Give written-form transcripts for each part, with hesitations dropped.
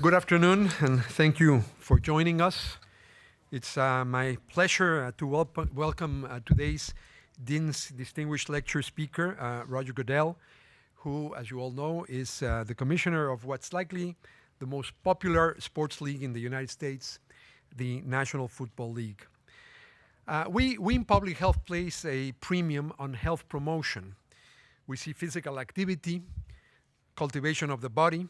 Good afternoon, and thank you for joining us. It's my pleasure to welcome today's Dean's Distinguished Lecture Speaker, Roger Goodell, who, as you all know, is the commissioner of what's likely the most popular sports league in the United States, the National Football League. We in public health place a premium on health promotion. We see physical activity, cultivation of the body,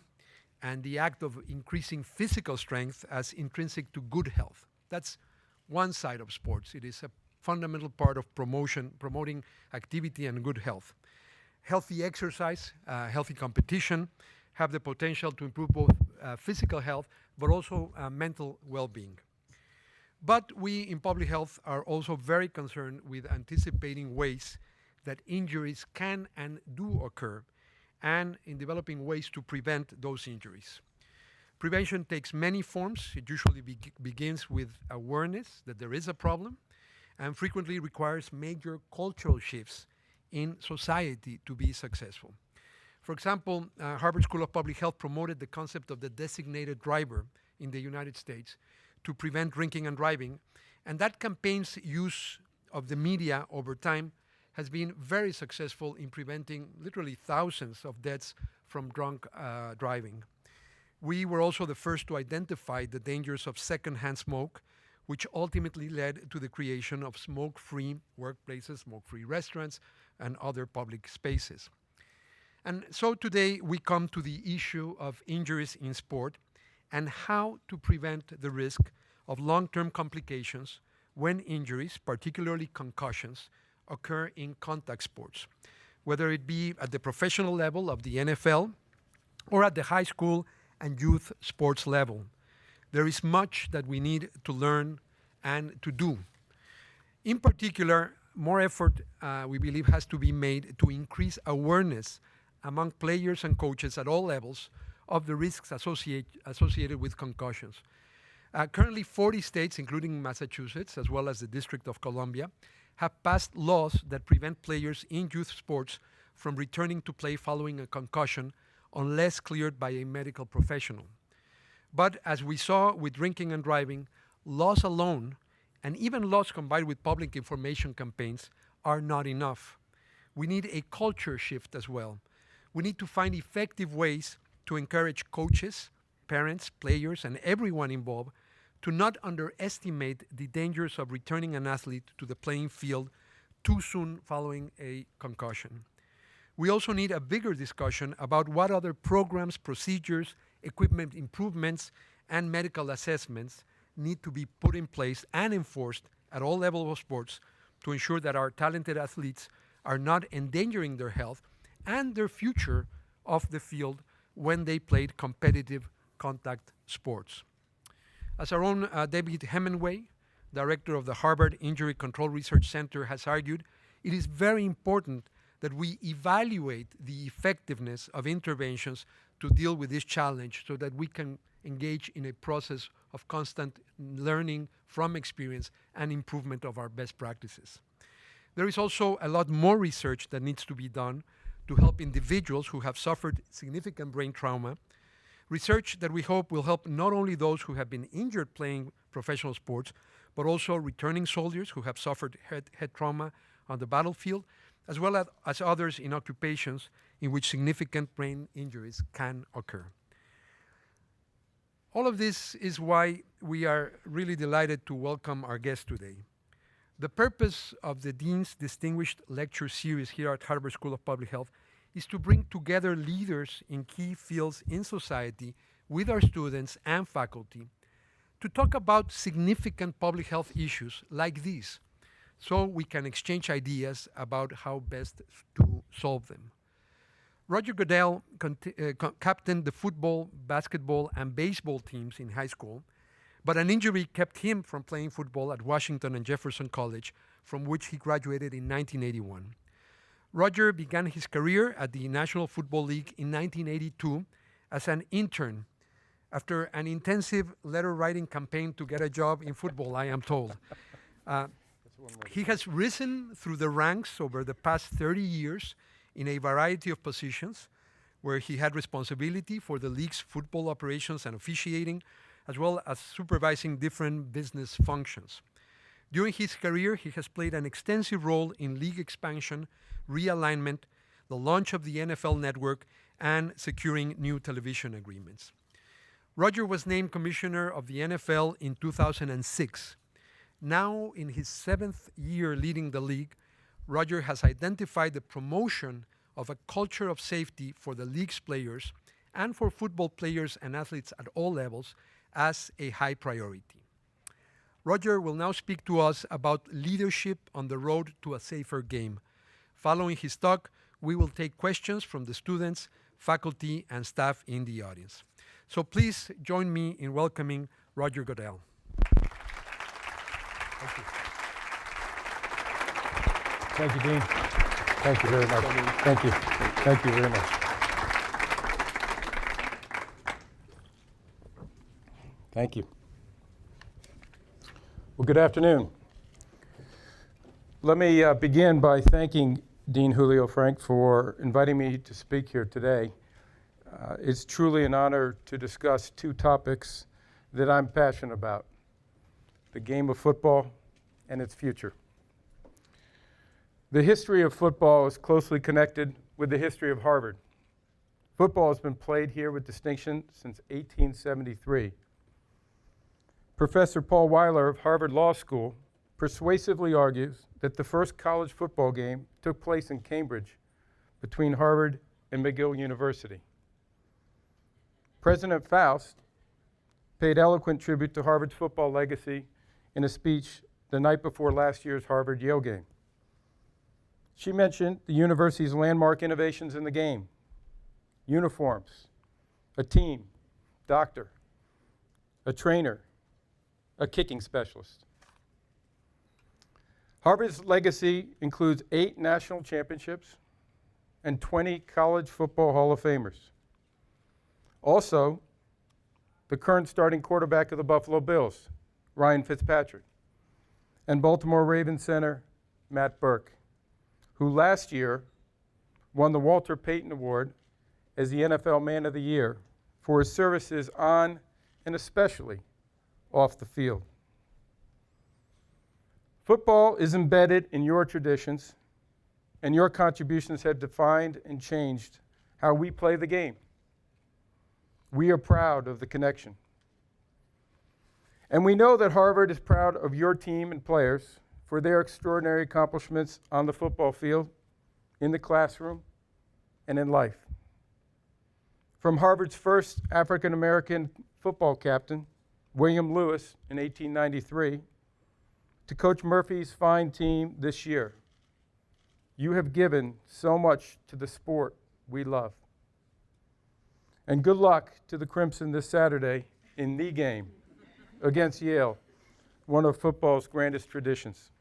and the act of increasing physical strength as intrinsic to good health. That's one side of sports. It is a fundamental part of promoting activity and good health. Healthy exercise, healthy competition have the potential to improve both physical health but also mental well-being. But we in public health are also very concerned with anticipating ways that injuries can and do occur, and in developing ways to prevent those injuries. Prevention takes many forms. It usually begins with awareness that there is a problem, and frequently requires major cultural shifts in society to be successful. For example, Harvard School of Public Health promoted the concept of the designated driver in the United States to prevent drinking and driving, and that campaign's use of the media over time has been very successful in preventing literally thousands of deaths from drunk driving. We were also the first to identify the dangers of secondhand smoke, which ultimately led to the creation of smoke-free workplaces, smoke-free restaurants, and other public spaces. And so today we come to the issue of injuries in sport and how to prevent the risk of long-term complications when injuries, particularly concussions, occur in contact sports, whether it be at the professional level of the NFL or at the high school and youth sports level. There is much that we need to learn and to do. In particular, more effort, we believe, has to be made to increase awareness among players and coaches at all levels of the risks associated with concussions. Currently, 40 states, including Massachusetts, as well as the District of Columbia, have passed laws that prevent players in youth sports from returning to play following a concussion unless cleared by a medical professional. But as we saw with drinking and driving, laws alone, and even laws combined with public information campaigns, are not enough. We need a culture shift as well. We need to find effective ways to encourage coaches, parents, players, and everyone involved to not underestimate the dangers of returning an athlete to the playing field too soon following a concussion. We also need a bigger discussion about what other programs, procedures, equipment improvements, and medical assessments need to be put in place and enforced at all levels of sports to ensure that our talented athletes are not endangering their health and their future off the field when they played competitive contact sports. As our own David Hemingway, director of the Harvard Injury Control Research Center, has argued, it is very important that we evaluate the effectiveness of interventions to deal with this challenge so that we can engage in a process of constant learning from experience and improvement of our best practices. There is also a lot more research that needs to be done to help individuals who have suffered significant brain trauma, research that we hope will help not only those who have been injured playing professional sports, but also returning soldiers who have suffered head trauma on the battlefield, as well as others in occupations in which significant brain injuries can occur. All of this is why we are really delighted to welcome our guest today. The purpose of the Dean's Distinguished Lecture Series here at Harvard School of Public Health is to bring together leaders in key fields in society with our students and faculty to talk about significant public health issues like these, so we can exchange ideas about how best to solve them. Roger Goodell captained the football, basketball, and baseball teams in high school, but an injury kept him from playing football at Washington and Jefferson College, from which he graduated in 1981. Roger began his career at the National Football League in 1982 as an intern after an intensive letter-writing campaign to get a job in football, I am told. He has risen through the ranks over the past 30 years in a variety of positions, where he had responsibility for the league's football operations and officiating, as well as supervising different business functions. During his career, he has played an extensive role in league expansion, realignment, the launch of the NFL network, and securing new television agreements. Roger was named commissioner of the NFL in 2006. Now, in his 7th year leading the league, Roger has identified the promotion of a culture of safety for the league's players and for football players and athletes at all levels as a high priority. Roger will now speak to us about leadership on the road to a safer game. Following his talk, we will take questions from the students, faculty, and staff in the audience. So please join me in welcoming Roger Goodell. Thank you. Thank you, Dean. Thank you very much. Thank you. Thank you very much. Thank you. Well, good afternoon. Let me begin by thanking Dean Julio Frank for inviting me to speak here today. It's truly an honor to discuss two topics that I'm passionate about: the game of football and its future. The history of football is closely connected with the history of Harvard. Football has been played here with distinction since 1873. Professor Paul Weiler of Harvard Law School persuasively argues that the first college football game took place in Cambridge between Harvard and McGill University. President Faust paid eloquent tribute to Harvard's football legacy in a speech the night before last year's Harvard-Yale game. She mentioned the university's landmark innovations in the game: uniforms, a team, doctor, a trainer, a kicking specialist. Harvard's legacy includes 8 national championships and 20 college football Hall of Famers. Also, the current starting quarterback of the Buffalo Bills, Ryan Fitzpatrick, and Baltimore Ravens center, Matt Burke, who last year won the Walter Payton Award as the NFL Man of the Year for his services on and especially off the field. Football is embedded in your traditions, and your contributions have defined and changed how we play the game. We are proud of the connection. And we know that Harvard is proud of your team and players for their extraordinary accomplishments on the football field, in the classroom, and in life. From Harvard's first African-American football captain, William Lewis, in 1893, to Coach Murphy's fine team this year, you have given so much to the sport we love. And good luck to the Crimson this Saturday in the game against Yale, one of football's grandest traditions.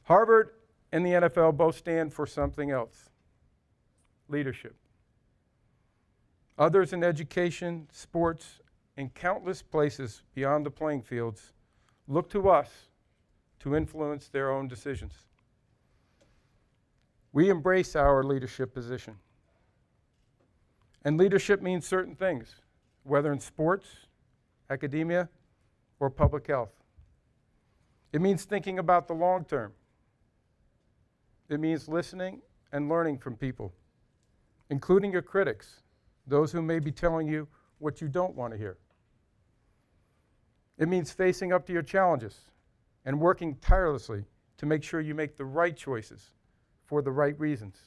Harvard and the NFL both stand for something else: leadership. Others in education, sports, and countless places beyond the playing fields look to us to influence their own decisions. We embrace our leadership position. And leadership means certain things, whether in sports, academia, or public health. It means thinking about the long term. It means listening and learning from people, including your critics, those who may be telling you what you don't want to hear. It means facing up to your challenges and working tirelessly to make sure you make the right choices for the right reasons,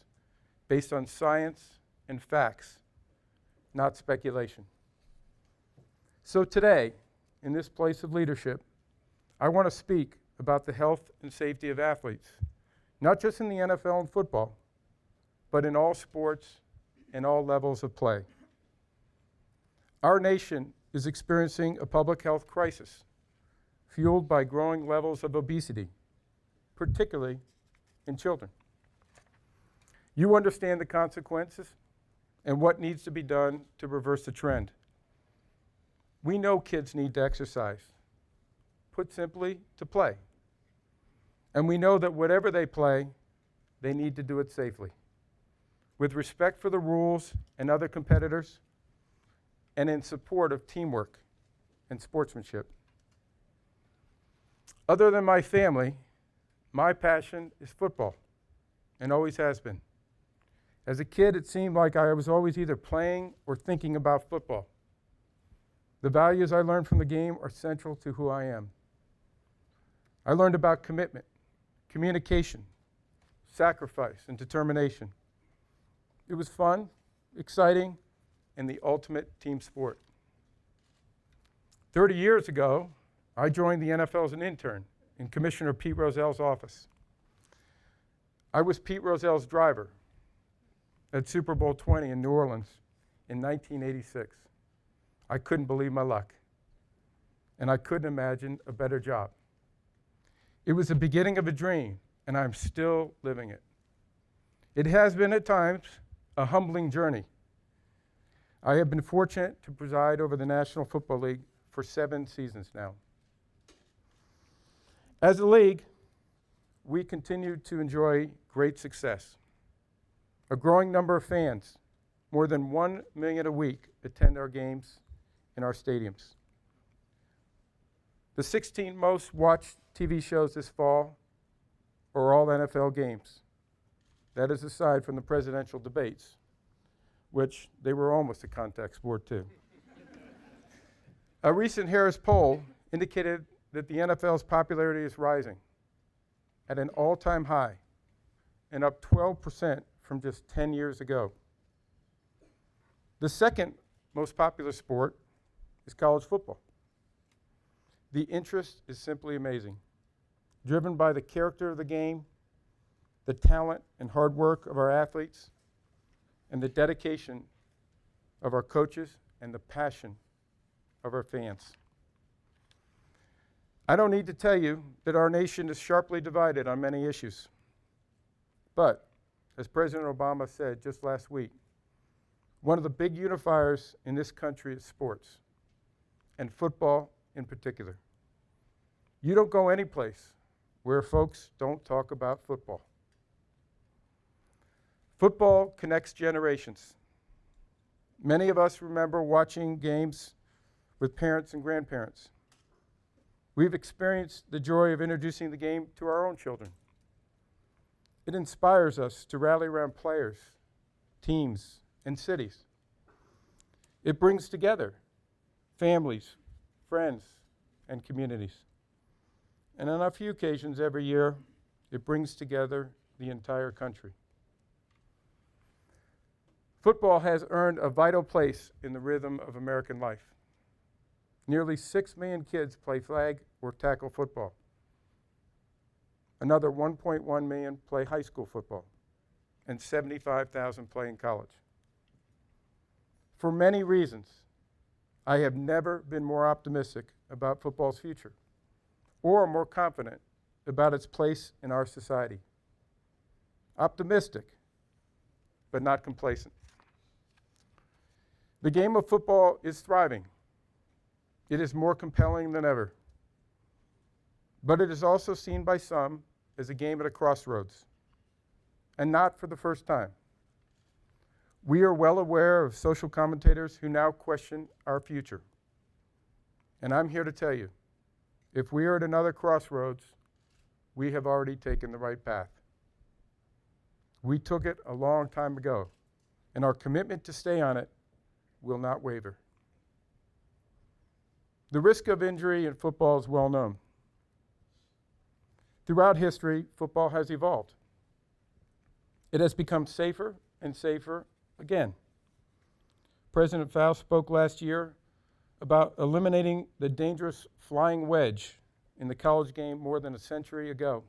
based on science and facts, not speculation. So today, in this place of leadership, I want to speak about the health and safety of athletes, not just in the NFL and football, but in all sports and all levels of play. Our nation is experiencing a public health crisis fueled by growing levels of obesity, particularly in children. You understand the consequences and what needs to be done to reverse the trend. We know kids need to exercise, put simply, to play. And we know that whatever they play, they need to do it safely. with respect for the rules and other competitors, and in support of teamwork and sportsmanship. Other than my family, my passion is football, and always has been. As a kid, it seemed like I was always either playing or thinking about football. The values I learned from the game are central to who I am. I learned about commitment, communication, sacrifice, and determination. It was fun, exciting, and the ultimate team sport. 30 years ago, I joined the NFL as an intern in Commissioner Pete Rozell's office. I was Pete Rozell's driver at Super Bowl 20 in New Orleans in 1986. I couldn't believe my luck, and I couldn't imagine a better job. It was the beginning of a dream, and I'm still living it. It has been at times a humbling journey. I have been fortunate to preside over the National Football League for 7 seasons now. As a league, we continue to enjoy great success. A growing number of fans, more than 1 million a week, attend our games in our stadiums. The 16 most watched TV shows this fall are all NFL games. That is aside from the presidential debates, which they were almost a contact sport too. A recent Harris poll indicated that the NFL's popularity is rising at an all-time high and up 12% from just 10 years ago. The second most popular sport is college football. The interest is simply amazing, driven by the character of the game, the talent and hard work of our athletes, and the dedication of our coaches and the passion of our fans. I don't need to tell you that our nation is sharply divided on many issues. But, as President Obama said just last week, one of the big unifiers in this country is sports, and football in particular. You don't go anyplace where folks don't talk about football. Football connects generations. Many of us remember watching games with parents and grandparents. We've experienced the joy of introducing the game to our own children. It inspires us to rally around players, teams, and cities. It brings together families, friends, and communities. And on a few occasions every year, it brings together the entire country. Football has earned a vital place in the rhythm of American life. Nearly 6 million kids play flag or tackle football. Another 1.1 million play high school football, and 75,000 play in college. For many reasons, I have never been more optimistic about football's future, or more confident about its place in our society. Optimistic, but not complacent. The game of football is thriving. It is more compelling than ever. But it is also seen by some as a game at a crossroads, and not for the first time. We are well aware of social commentators who now question our future. And I'm here to tell you, if we are at another crossroads, we have already taken the right path. We took it a long time ago, and our commitment to stay on it will not waver. The risk of injury in football is well known. Throughout history, football has evolved. It has become safer and safer again. President Faust spoke last year about eliminating the dangerous flying wedge in the college game more than a century ago.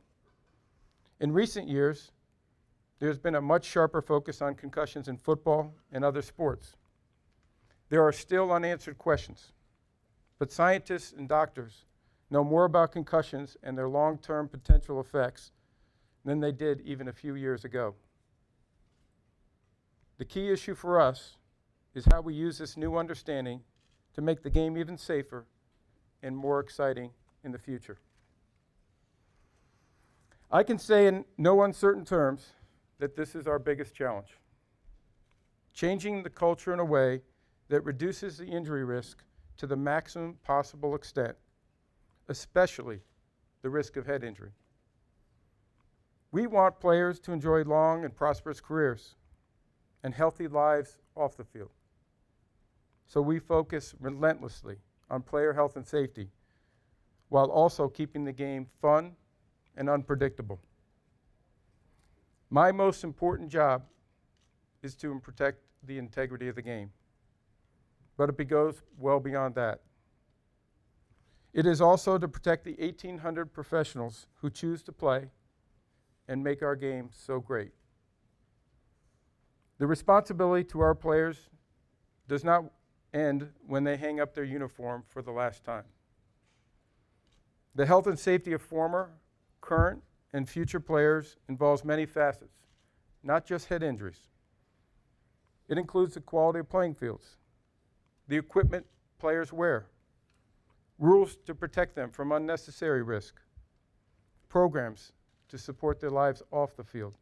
In recent years, there's been a much sharper focus on concussions in football and other sports. There are still unanswered questions, but scientists and doctors know more about concussions and their long-term potential effects than they did even a few years ago. The key issue for us is how we use this new understanding to make the game even safer and more exciting in the future. I can say in no uncertain terms that this is our biggest challenge. changing the culture in a way that reduces the injury risk to the maximum possible extent, especially the risk of head injury. We want players to enjoy long and prosperous careers and healthy lives off the field. So we focus relentlessly on player health and safety while also keeping the game fun and unpredictable. My most important job is to protect the integrity of the game, but it goes well beyond that. It is also to protect the 1,800 professionals who choose to play and make our game so great. The responsibility to our players does not end when they hang up their uniform for the last time. The health and safety of former, current, and future players involves many facets, not just head injuries. It includes the quality of playing fields, the equipment players wear, rules to protect them from unnecessary risk, programs to support their lives off the field,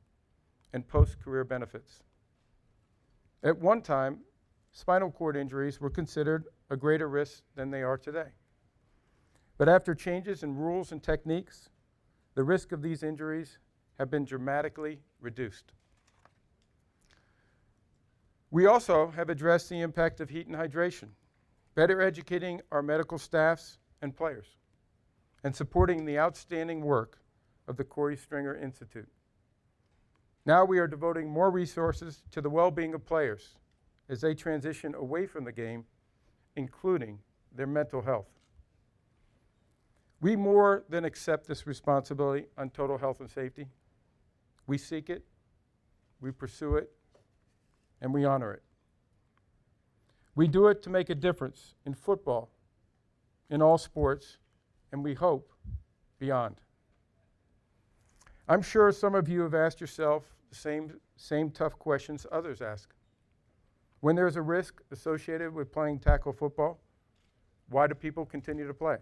and post-career benefits. At one time, spinal cord injuries were considered a greater risk than they are today. But after changes in rules and techniques, the risk of these injuries have been dramatically reduced. We also have addressed the impact of heat and hydration, better educating our medical staffs and players, and supporting the outstanding work of the Corey Stringer Institute. Now we are devoting more resources to the well-being of players as they transition away from the game, including their mental health. We more than accept this responsibility on total health and safety. We seek it, we pursue it, and we honor it. We do it to make a difference in football, in all sports, and we hope beyond. I'm sure some of you have asked yourself the same tough questions others ask. When there's a risk associated with playing tackle football, why do people continue to play?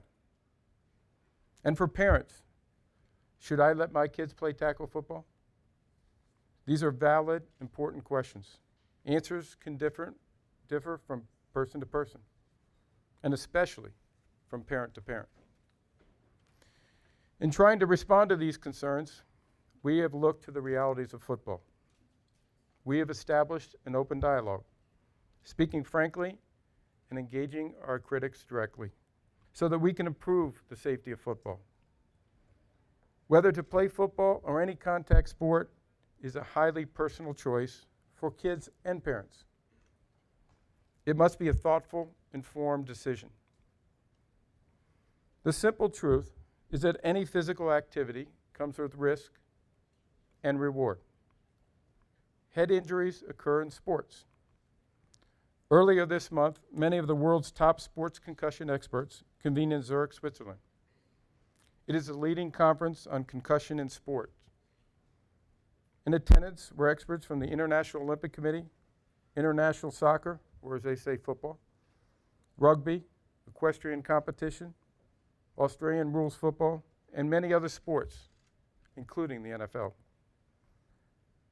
And for parents, should I let my kids play tackle football? These are valid, important questions. Answers can differ from person to person, and especially from parent to parent. In trying to respond to these concerns, we have looked to the realities of football. We have established an open dialogue, speaking frankly and engaging our critics directly, so that we can improve the safety of football. Whether to play football or any contact sport is a highly personal choice for kids and parents. It must be a thoughtful, informed decision. The simple truth is that any physical activity comes with risk and reward. Head injuries occur in sports. Earlier this month, many of the world's top sports concussion experts convened in Zurich, Switzerland. It is a leading conference on concussion in sport. In attendance were experts from the International Olympic Committee, international soccer, or as they say, football, rugby, equestrian competition, Australian rules football, and many other sports, including the NFL.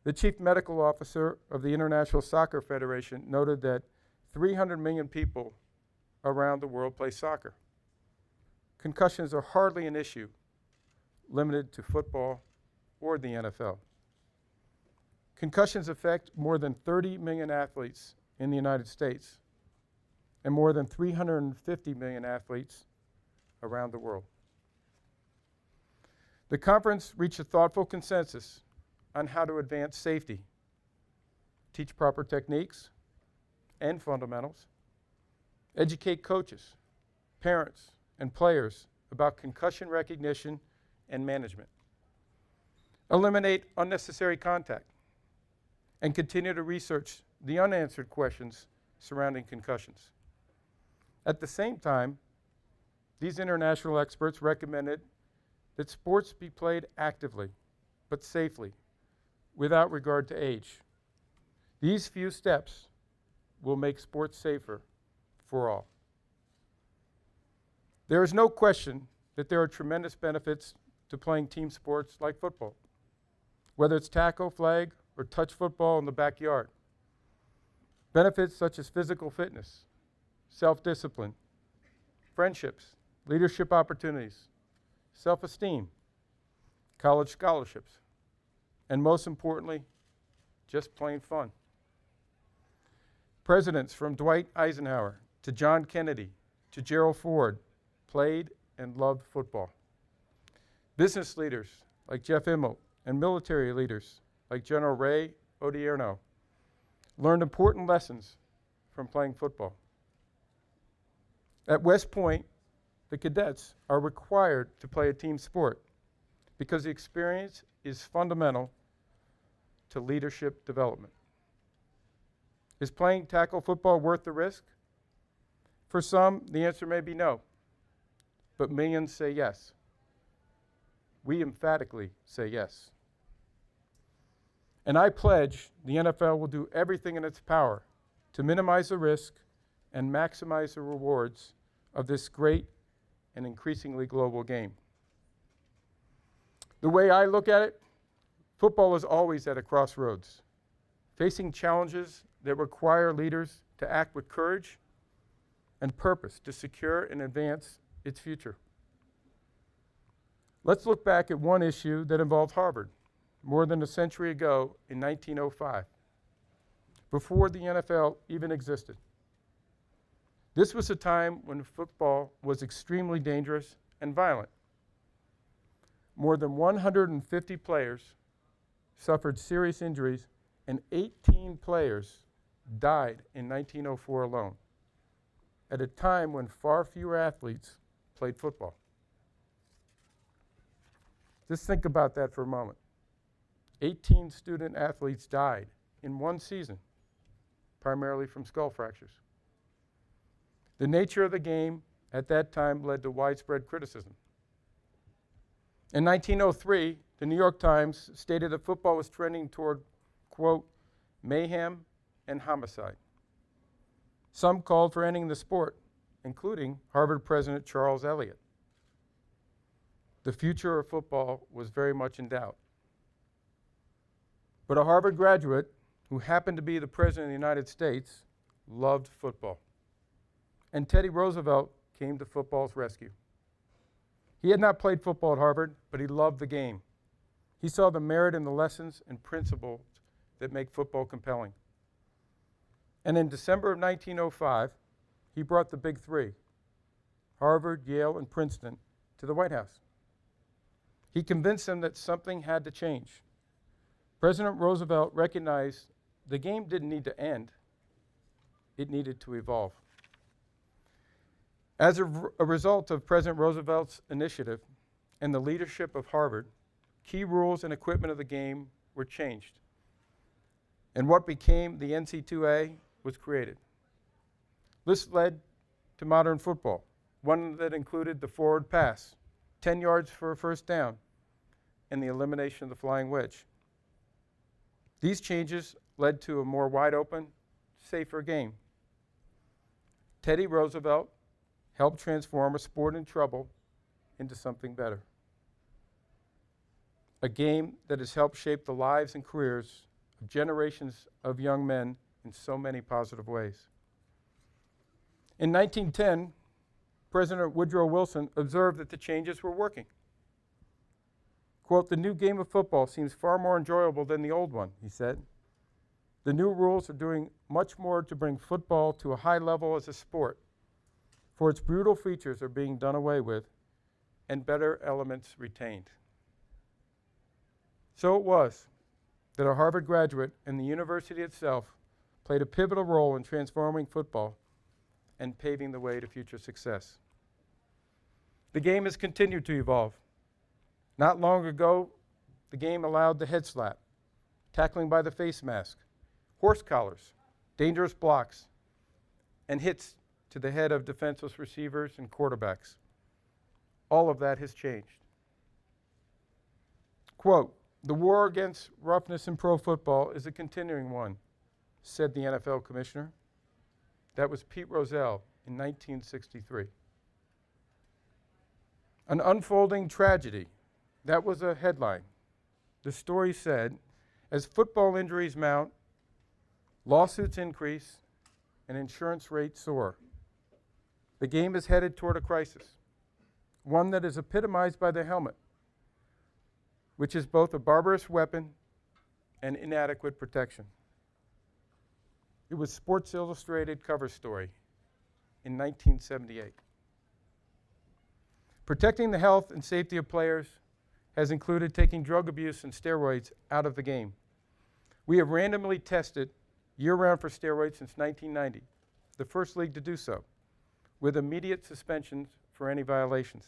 The chief medical officer of the International Soccer Federation noted that 300 million people around the world play soccer. Concussions are hardly an issue limited to football or the NFL. Concussions affect more than 30 million athletes in the United States and more than 350 million athletes around the world. The conference reached a thoughtful consensus on how to advance safety, teach proper techniques and fundamentals, educate coaches, parents, and players about concussion recognition and management, eliminate unnecessary contact, and continue to research the unanswered questions surrounding concussions. At the same time, these international experts recommended that sports be played actively, but safely, without regard to age. These few steps will make sports safer for all. There is no question that there are tremendous benefits to playing team sports like football, whether it's tackle, flag, or touch football in the backyard. Benefits such as physical fitness, self-discipline, friendships, leadership opportunities, self-esteem, college scholarships, and most importantly, just plain fun. Presidents from Dwight Eisenhower to John Kennedy to Gerald Ford played and loved football. Business leaders like Jeff Immelt and military leaders like General Ray Odierno learned important lessons from playing football. At West Point, the cadets are required to play a team sport because the experience is fundamental to leadership development. Is playing tackle football worth the risk? For some, the answer may be no, but millions say yes. We emphatically say yes. And I pledge the NFL will do everything in its power to minimize the risk and maximize the rewards of this great and increasingly global game. The way I look at it, football is always at a crossroads, facing challenges that require leaders to act with courage and purpose to secure and advance its future. Let's look back at one issue that involved Harvard more than a century ago in 1905, before the NFL even existed. This was a time when football was extremely dangerous and violent. More than 150 players suffered serious injuries, and 18 players died in 1904 alone, at a time when far fewer athletes played football. Just think about that for a moment. 18 student athletes died in one season, primarily from skull fractures. The nature of the game at that time led to widespread criticism. In 1903, the New York Times stated that football was trending toward, quote, mayhem and homicide. Some called for ending the sport, including Harvard President Charles Eliot. The future of football was very much in doubt. But a Harvard graduate who happened to be the President of the United States loved football. And Teddy Roosevelt came to football's rescue. He had not played football at Harvard, but he loved the game. He saw the merit in the lessons and principles that make football compelling. And in December of 1905, he brought the big three, Harvard, Yale, and Princeton, to the White House. He convinced them that something had to change. President Roosevelt recognized the game didn't need to end, it needed to evolve. As a result of President Roosevelt's initiative and the leadership of Harvard, key rules and equipment of the game were changed, and what became the NC2A was created. This led to modern football, one that included the forward pass, 10 yards for a first down, and the elimination of the flying wedge. These changes led to a more wide open, safer game. Teddy Roosevelt helped transform a sport in trouble into something better. A game that has helped shape the lives and careers of generations of young men in so many positive ways. In 1910, President Woodrow Wilson observed that the changes were working. Quote, "The new game of football seems far more enjoyable than the old one," he said. "The new rules are doing much more to bring football to a high level as a sport, for its brutal features are being done away with and better elements retained." So it was that a Harvard graduate and the university itself played a pivotal role in transforming football and paving the way to future success. The game has continued to evolve. Not long ago, the game allowed the head slap, tackling by the face mask, horse collars, dangerous blocks, and hits to the head of defenseless receivers and quarterbacks. All of that has changed. Quote, "The war against roughness in pro football is a continuing one," said the NFL commissioner. That was Pete Rozelle in 1963. An unfolding tragedy. That was a headline. The story said, as football injuries mount, lawsuits increase, and insurance rates soar. The game is headed toward a crisis, one that is epitomized by the helmet, which is both a barbarous weapon and inadequate protection. It was Sports Illustrated cover story in 1978. Protecting the health and safety of players has included taking drug abuse and steroids out of the game. We have randomly tested year-round for steroids since 1990, the first league to do so, with immediate suspensions for any violations.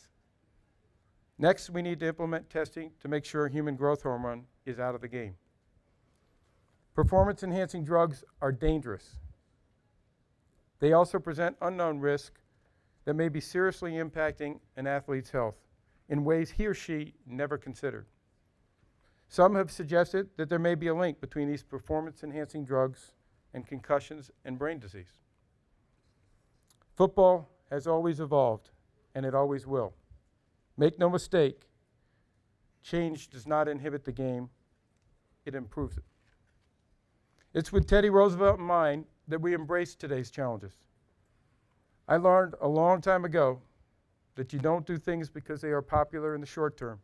Next, we need to implement testing to make sure human growth hormone is out of the game. Performance-enhancing drugs are dangerous. They also present unknown risk that may be seriously impacting an athlete's health in ways he or she never considered. Some have suggested that there may be a link between these performance-enhancing drugs and concussions and brain disease. Football has always evolved, and it always will. Make no mistake, change does not inhibit the game, it improves it. It's with Teddy Roosevelt in mind that we embrace today's challenges. I learned a long time ago that you don't do things because they are popular in the short term.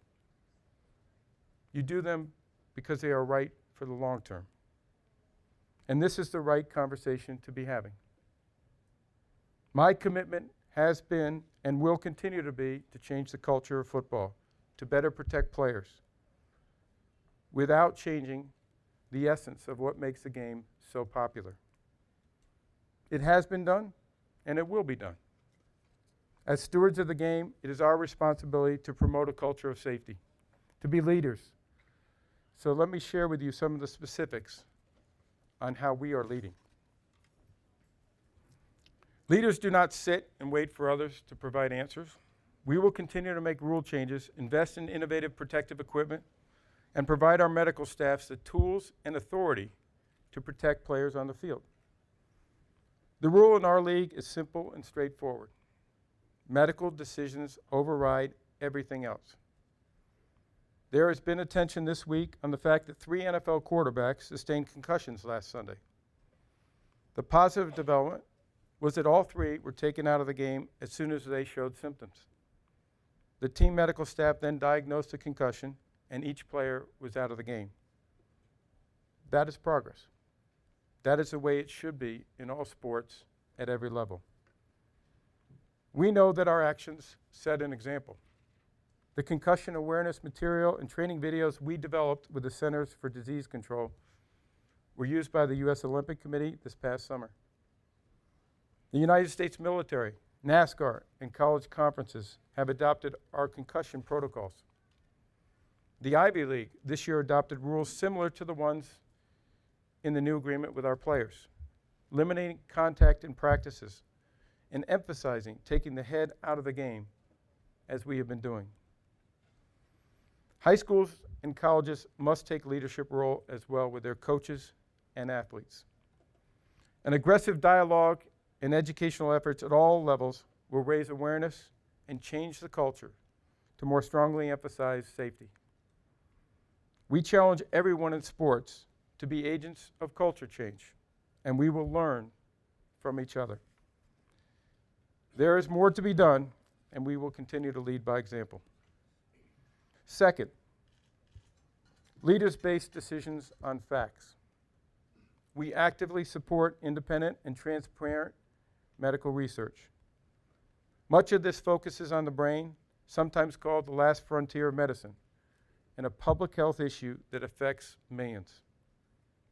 You do them because they are right for the long term. And this is the right conversation to be having. My commitment has been and will continue to be to change the culture of football, to better protect players, without changing the essence of what makes the game so popular. It has been done, and it will be done. As stewards of the game, it is our responsibility to promote a culture of safety, to be leaders. So let me share with you some of the specifics on how we are leading. Leaders do not sit and wait for others to provide answers. We will continue to make rule changes, invest in innovative protective equipment, and provide our medical staffs the tools and authority to protect players on the field. The rule in our league is simple and straightforward. Medical decisions override everything else. There has been attention this week on the fact that 3 NFL quarterbacks sustained concussions last Sunday. The positive development was that all 3 were taken out of the game as soon as they showed symptoms. The team medical staff then diagnosed a concussion, and each player was out of the game. That is progress. That is the way it should be in all sports at every level. We know that our actions set an example. The concussion awareness material and training videos we developed with the Centers for Disease Control were used by the U.S. Olympic Committee this past summer. The United States military, NASCAR, and college conferences have adopted our concussion protocols. The Ivy League this year adopted rules similar to the ones in the new agreement with our players, limiting contact in practices and emphasizing taking the head out of the game, as we have been doing. High schools and colleges must take leadership role as well with their coaches and athletes. An aggressive dialogue and educational efforts at all levels will raise awareness and change the culture to more strongly emphasize safety. We challenge everyone in sports to be agents of culture change, and we will learn from each other. There is more to be done, and we will continue to lead by example. Second, leaders base decisions on facts. We actively support independent and transparent medical research. Much of this focuses on the brain, sometimes called the last frontier of medicine, and a public health issue that affects millions.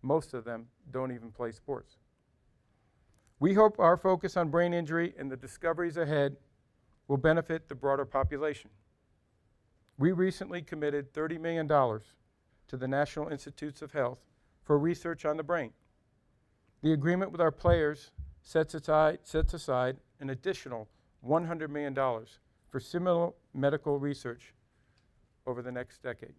Most of them don't even play sports. We hope our focus on brain injury and the discoveries ahead will benefit the broader population. We recently committed $30 million to the National Institutes of Health for research on the brain. The agreement with our players sets aside an additional $100 million for similar medical research over the next decade.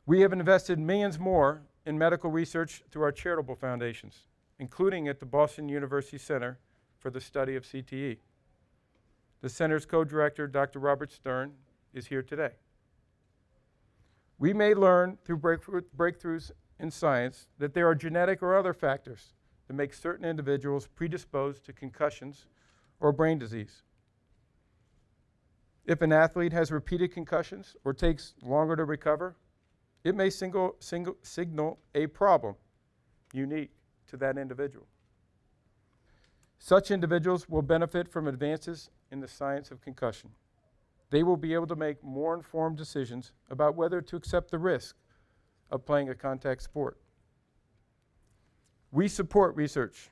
We have invested millions more in medical research through our charitable foundations, including at the Boston University Center for the Study of CTE. The center's co-director, Dr. Robert Stern, is here today. We may learn through breakthroughs in science that there are genetic or other factors that makes certain individuals predisposed to concussions or brain disease. If an athlete has repeated concussions or takes longer to recover, it may signal a problem unique to that individual. Such individuals will benefit from advances in the science of concussion. They will be able to make more informed decisions about whether to accept the risk of playing a contact sport. We support research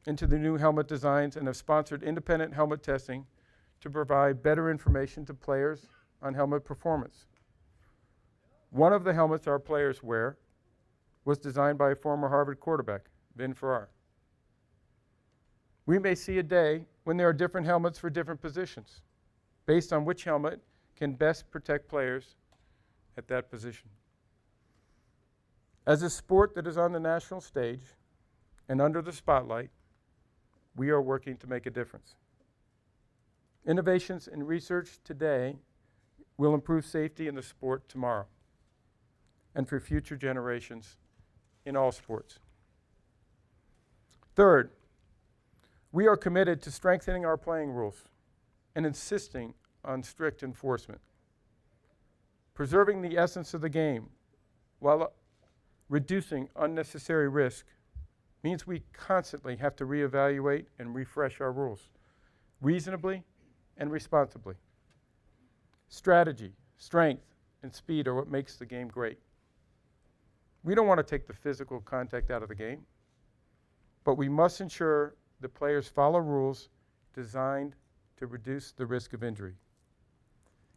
into the new helmet designs and have sponsored independent helmet testing to provide better information to players on helmet performance. One of the helmets our players wear was designed by a former Harvard quarterback, Vin Farrar. We may see a day when there are different helmets for different positions, based on which helmet can best protect players at that position. As a sport that is on the national stage and under the spotlight, we are working to make a difference. Innovations in research today will improve safety in the sport tomorrow and for future generations in all sports. Third, we are committed to strengthening our playing rules and insisting on strict enforcement. Preserving the essence of the game while reducing unnecessary risk means we constantly have to reevaluate and refresh our rules reasonably and responsibly. Strategy, strength, and speed are what makes the game great. We don't want to take the physical contact out of the game, but we must ensure that players follow rules designed to reduce the risk of injury.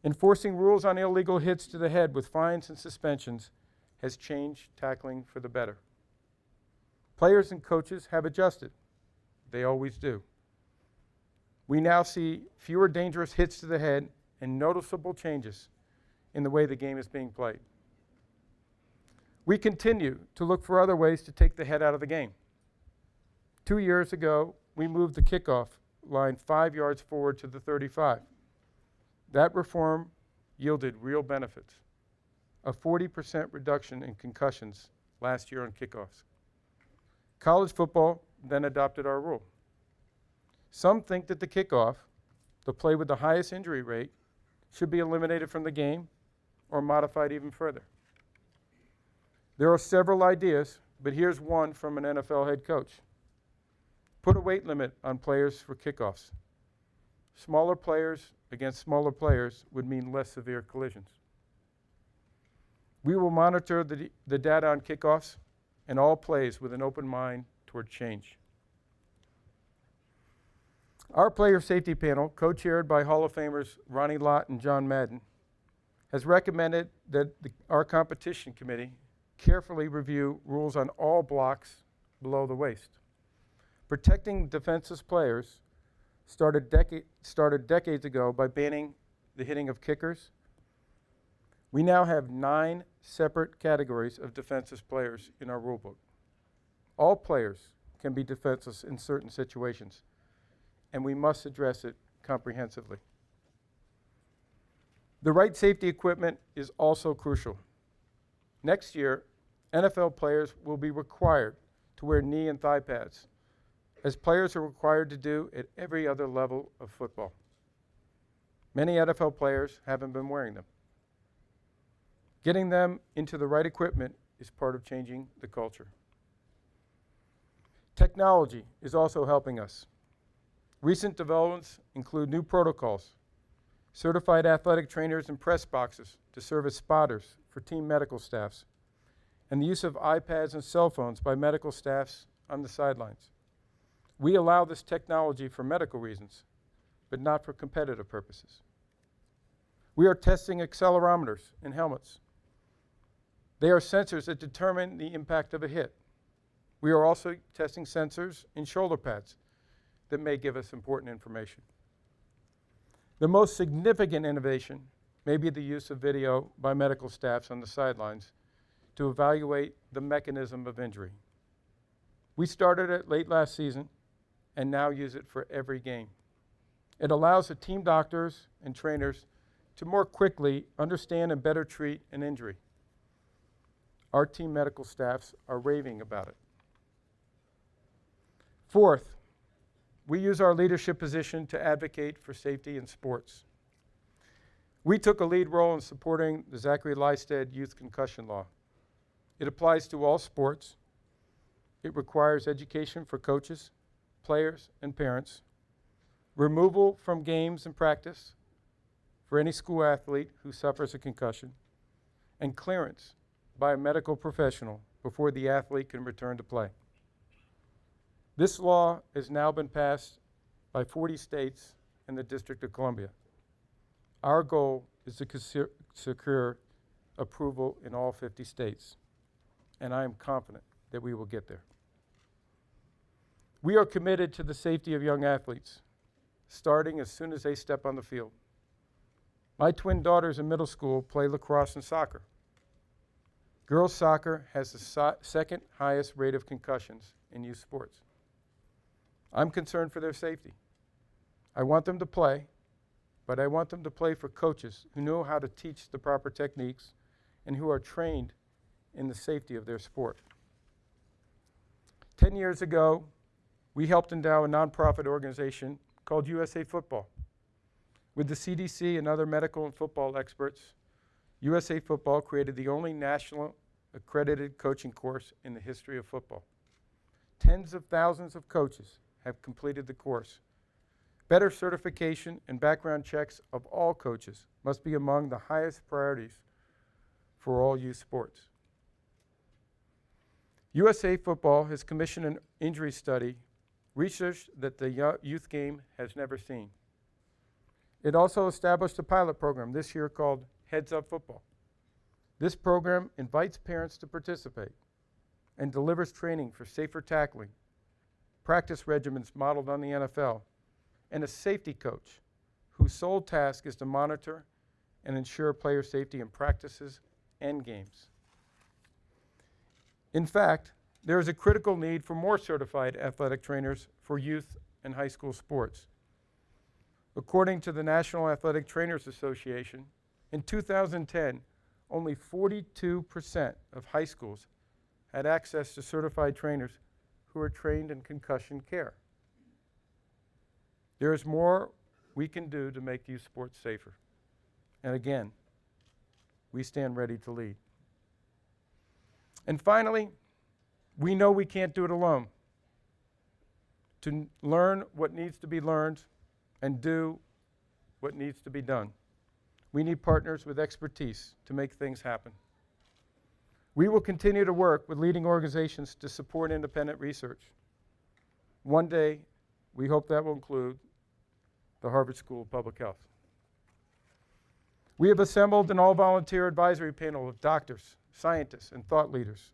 Enforcing rules on illegal hits to the head with fines and suspensions has changed tackling for the better. Players and coaches have adjusted. They always do. We now see fewer dangerous hits to the head and noticeable changes in the way the game is being played. We continue to look for other ways to take the head out of the game. 2 years ago, we moved the kickoff line 5 yards forward to the 35. That reform yielded real benefits. A 40% reduction in concussions last year on kickoffs. College football then adopted our rule. Some think that the kickoff, the play with the highest injury rate, should be eliminated from the game or modified even further. There are several ideas, but here's one from an NFL head coach. Put a weight limit on players for kickoffs. Smaller players against smaller players would mean less severe collisions. We will monitor the data on kickoffs and all plays with an open mind toward change. Our player safety panel, co-chaired by Hall of Famers Ronnie Lott and John Madden, has recommended that our competition committee carefully review rules on all blocks below the waist. Protecting defenseless players started decades ago by banning the hitting of kickers. We now have 9 separate categories of defenseless players in our rulebook. All players can be defenseless in certain situations, and we must address it comprehensively. The right safety equipment is also crucial. Next year, NFL players will be required to wear knee and thigh pads, as players are required to do at every other level of football. Many NFL players haven't been wearing them. Getting them into the right equipment is part of changing the culture. Technology is also helping us. Recent developments include new protocols, certified athletic trainers and press boxes to serve as spotters for team medical staffs, and the use of iPads and cell phones by medical staffs on the sidelines. We allow this technology for medical reasons, but not for competitive purposes. We are testing accelerometers in helmets. They are sensors that determine the impact of a hit. We are also testing sensors in shoulder pads that may give us important information. The most significant innovation may be the use of video by medical staffs on the sidelines to evaluate the mechanism of injury. We started it late last season and now use it for every game. It allows the team doctors and trainers to more quickly understand and better treat an injury. Our team medical staffs are raving about it. Fourth, we use our leadership position to advocate for safety in sports. We took a lead role in supporting the Zachary Lystead Youth Concussion Law. It applies to all sports. It requires education for coaches, players, and parents, removal from games and practice for any school athlete who suffers a concussion, and clearance by a medical professional before the athlete can return to play. This law has now been passed by 40 states and the District of Columbia. Our goal is to secure approval in all 50 states, and I am confident that we will get there. We are committed to the safety of young athletes, starting as soon as they step on the field. My twin daughters in middle school play lacrosse and soccer. Girls soccer has the second highest rate of concussions in youth sports. I'm concerned for their safety. I want them to play, but I want them to play for coaches who know how to teach the proper techniques and who are trained in the safety of their sport. 10 years ago, we helped endow a nonprofit organization called USA Football. With the CDC and other medical and football experts, USA Football created the only national accredited coaching course in the history of football. Tens of thousands of coaches have completed the course. Better certification and background checks of all coaches must be among the highest priorities for all youth sports. USA Football has commissioned an injury study, research that the youth game has never seen. It also established a pilot program this year called Heads Up Football. This program invites parents to participate and delivers training for safer tackling, practice regimens modeled on the NFL, and a safety coach whose sole task is to monitor and ensure player safety in practices and games. In fact, there is a critical need for more certified athletic trainers for youth and high school sports. According to the National Athletic Trainers Association, in 2010, only 42% of high schools had access to certified trainers who are trained in concussion care. There is more we can do to make youth sports safer. And again, we stand ready to lead. And finally, we know we can't do it alone. To learn what needs to be learned and do what needs to be done, we need partners with expertise to make things happen. We will continue to work with leading organizations to support independent research. One day, we hope that will include the Harvard School of Public Health. We have assembled an all-volunteer advisory panel of doctors, scientists, and thought leaders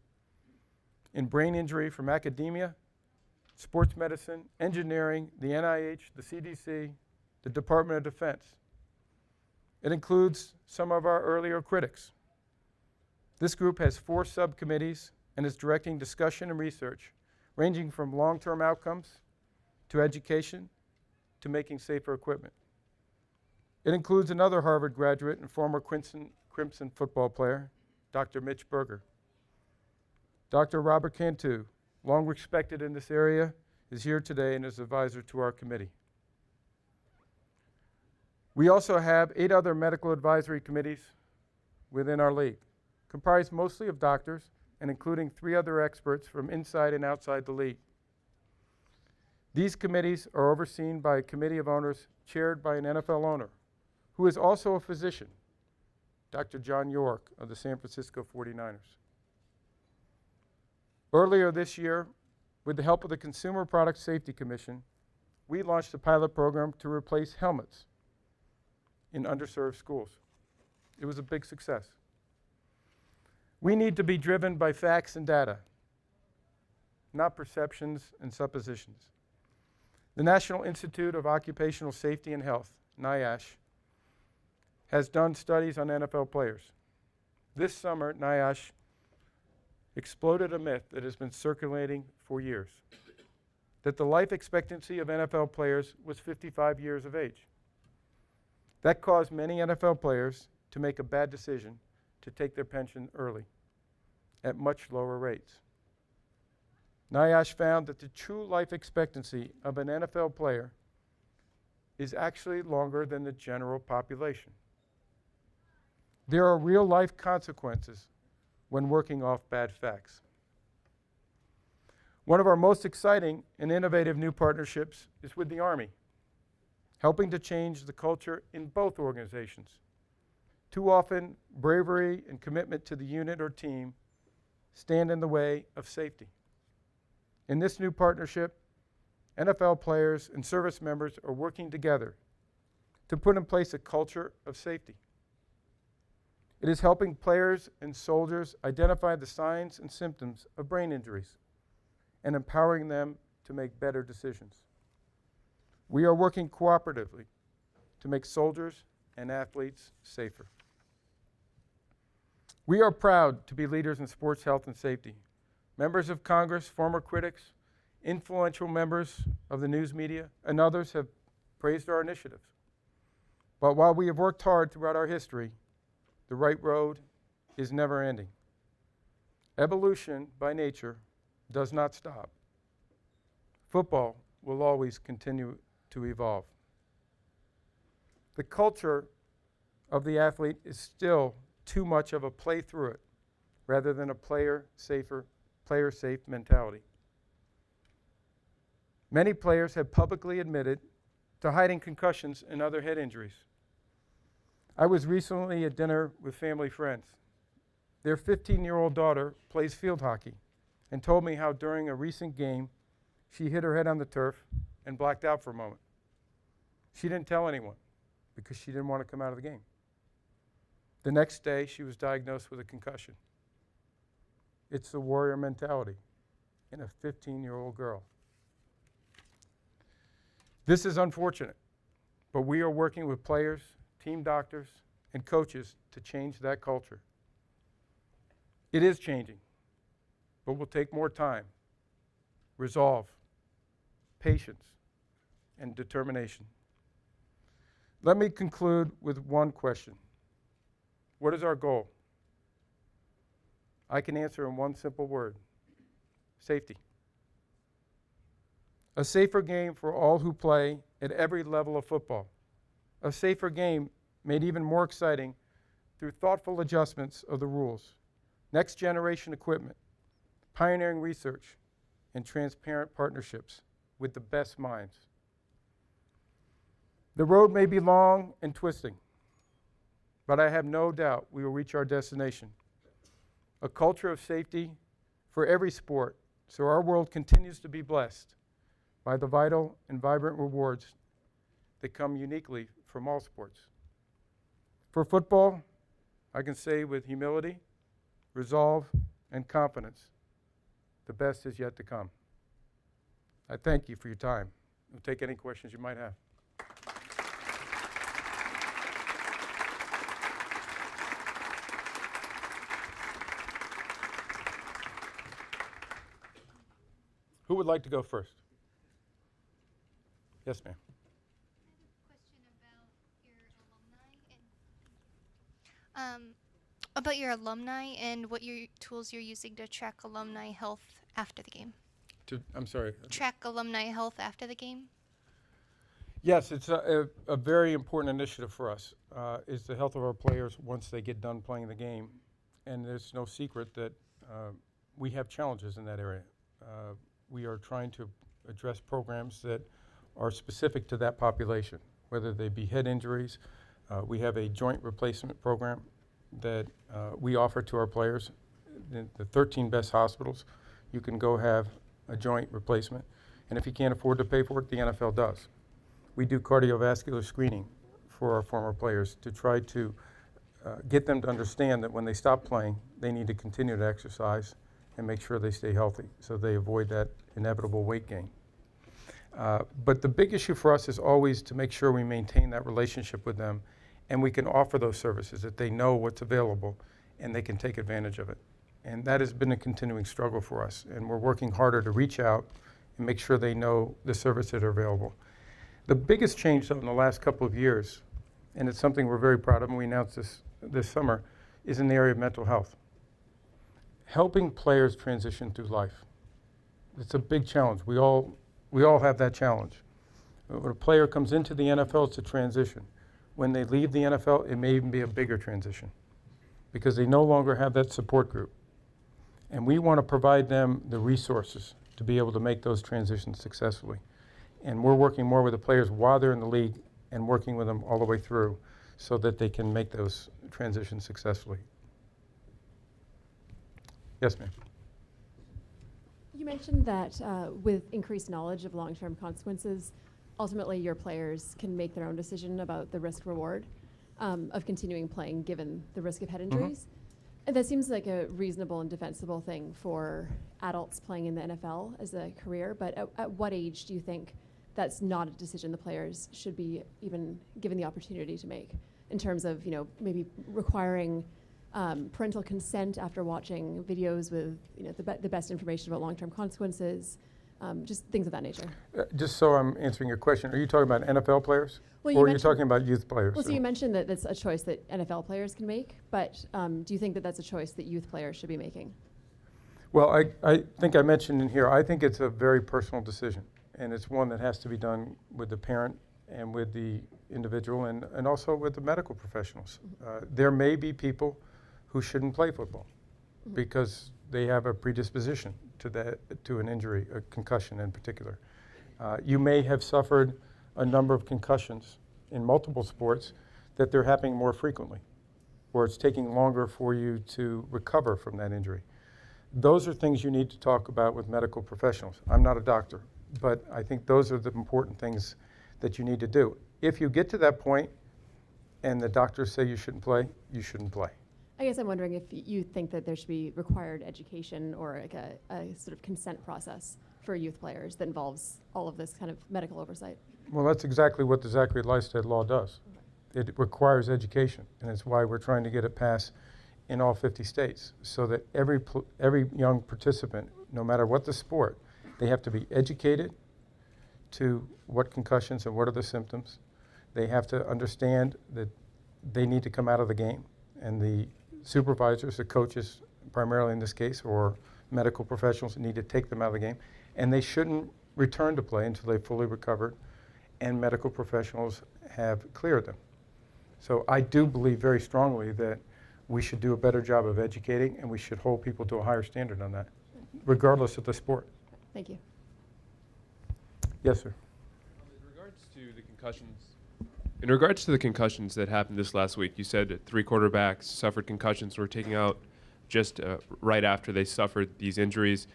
in brain injury from academia, sports medicine, engineering, the NIH, the CDC, the Department of Defense. It includes some of our earlier critics. This group has 4 subcommittees and is directing discussion and research ranging from long-term outcomes to education to making safer equipment. It includes another Harvard graduate and former Crimson football player, Dr. Mitch Berger. Dr. Robert Cantu, long respected in this area, is here today and is advisor to our committee. We also have 8 other medical advisory committees within our league, comprised mostly of doctors and including 3 other experts from inside and outside the league. These committees are overseen by a committee of owners chaired by an NFL owner, who is also a physician, Dr. John York of the San Francisco 49ers. Earlier this year, with the help of the Consumer Product Safety Commission, we launched a pilot program to replace helmets in underserved schools. It was a big success. We need to be driven by facts and data, not perceptions and suppositions. The National Institute of Occupational Safety and Health, NIOSH, has done studies on NFL players. This summer, NIOSH exploded a myth that has been circulating for years, that the life expectancy of NFL players was 55 years of age. That caused many NFL players to make a bad decision to take their pension early at much lower rates. NIOSH found that the true life expectancy of an NFL player is actually longer than the general population. There are real-life consequences when working off bad facts. One of our most exciting and innovative new partnerships is with the Army, helping to change the culture in both organizations. Too often, bravery and commitment to the unit or team stand in the way of safety. In this new partnership, NFL players and service members are working together to put in place a culture of safety. It is helping players and soldiers identify the signs and symptoms of brain injuries and empowering them to make better decisions. We are working cooperatively to make soldiers and athletes safer. We are proud to be leaders in sports health and safety. Members of Congress, former critics, influential members of the news media, and others have praised our initiatives. But while we have worked hard throughout our history, the right road is never ending. Evolution, by nature, does not stop. Football will always continue to evolve. The culture of the athlete is still too much of a play through it rather than a player-safe mentality. Many players have publicly admitted to hiding concussions and other head injuries. I was recently at dinner with family friends. Their 15-year-old daughter plays field hockey and told me how during a recent game she hit her head on the turf and blacked out for a moment. She didn't tell anyone because she didn't want to come out of the game. The next day, she was diagnosed with a concussion. It's the warrior mentality in a 15-year-old girl. This is unfortunate, but we are working with players, team doctors, and coaches to change that culture. It is changing, but will take more time, resolve, patience, and determination. Let me conclude with one question. What is our goal? I can answer in one simple word: safety. A safer game for all who play at every level of football. A safer game made even more exciting through thoughtful adjustments of the rules, next generation equipment, pioneering research, and transparent partnerships with the best minds. The road may be long and twisting, but I have no doubt we will reach our destination. A culture of safety for every sport, so our world continues to be blessed by the vital and vibrant rewards that come uniquely from all sports. For football, I can say with humility, resolve, and confidence, the best is yet to come. I thank you for your time. I'll take any questions you might have. Who would like to go first? Yes, ma'am. About your alumni and what tools you're using to track alumni health after the game. I'm sorry. Track alumni health after the game? Yes, it's a very important initiative for us, is the health of our players once they get done playing the game. And there's no secret that we have challenges in that area. We are trying to address programs that are specific to that population, whether they be head injuries. We have a joint replacement program that we offer to our players. The 13 best hospitals, you can go have a joint replacement. And if you can't afford to pay for it, the NFL does. We do cardiovascular screening for our former players to try to get them to understand that when they stop playing, they need to continue to exercise and make sure they stay healthy so they avoid that inevitable weight gain. But the big issue for us is always to make sure we maintain that relationship with them and we can offer those services, that they know what's available and they can take advantage of it. And that has been a continuing struggle for us. And we're working harder to reach out and make sure they know the services that are available. The biggest change though in the last couple of years, and it's something we're very proud of and we announced this summer, is in the area of mental health. Helping players transition through life. It's a big challenge. We all have that challenge. When a player comes into the NFL, it's a transition. When they leave the NFL, it may even be a bigger transition because they no longer have that support group. And we want to provide them the resources to be able to make those transitions successfully. And we're working more with the players while they're in the league and working with them all the way through so that they can make those transitions successfully. Yes, ma'am. You mentioned that with increased knowledge of long-term consequences, ultimately your players can make their own decision about the risk-reward of continuing playing given the risk of head injuries. And that seems like a reasonable and defensible thing for adults playing in the NFL as a career, but at what age do you think that's not a decision the players should be even given the opportunity to make in terms of, maybe requiring parental consent after watching videos with, the best information about long-term consequences, just things of that nature? Just so I'm answering your question, are you talking about NFL players? Well, or are you talking about youth players? Well, so you mentioned that that's a choice that NFL players can make, but do you think that that's a choice that youth players should be making? Well, I think I mentioned in here, I think it's a very personal decision, and it's one that has to be done with the parent and with the individual and also with the medical professionals. There may be people who shouldn't play football because they have a predisposition to an injury, a concussion in particular. You may have suffered a number of concussions in multiple sports that they're happening more frequently, or it's taking longer for you to recover from that injury. Those are things you need to talk about with medical professionals. I'm not a doctor, but I think those are the important things that you need to do. If you get to that point and the doctors say you shouldn't play, you shouldn't play. I guess I'm wondering if you think that there should be required education or like a sort of consent process for youth players that involves all of this kind of medical oversight. Well, that's exactly what the Zachary Lystead law does. It requires education, and it's why we're trying to get it passed in all 50 states, so that every young participant, no matter what the sport, they have to be educated to what concussions and what are the symptoms. They have to understand that they need to come out of the game, and the supervisors, the coaches, primarily in this case, or medical professionals need to take them out of the game, and they shouldn't return to play until they've fully recovered and medical professionals have cleared them. So I do believe very strongly that we should do a better job of educating, and we should hold people to a higher standard on that, regardless of the sport. Thank you. Yes, sir. In regards to the concussions that happened this last week, you said that 3 quarterbacks suffered concussions, were taken out just right after they suffered these injuries.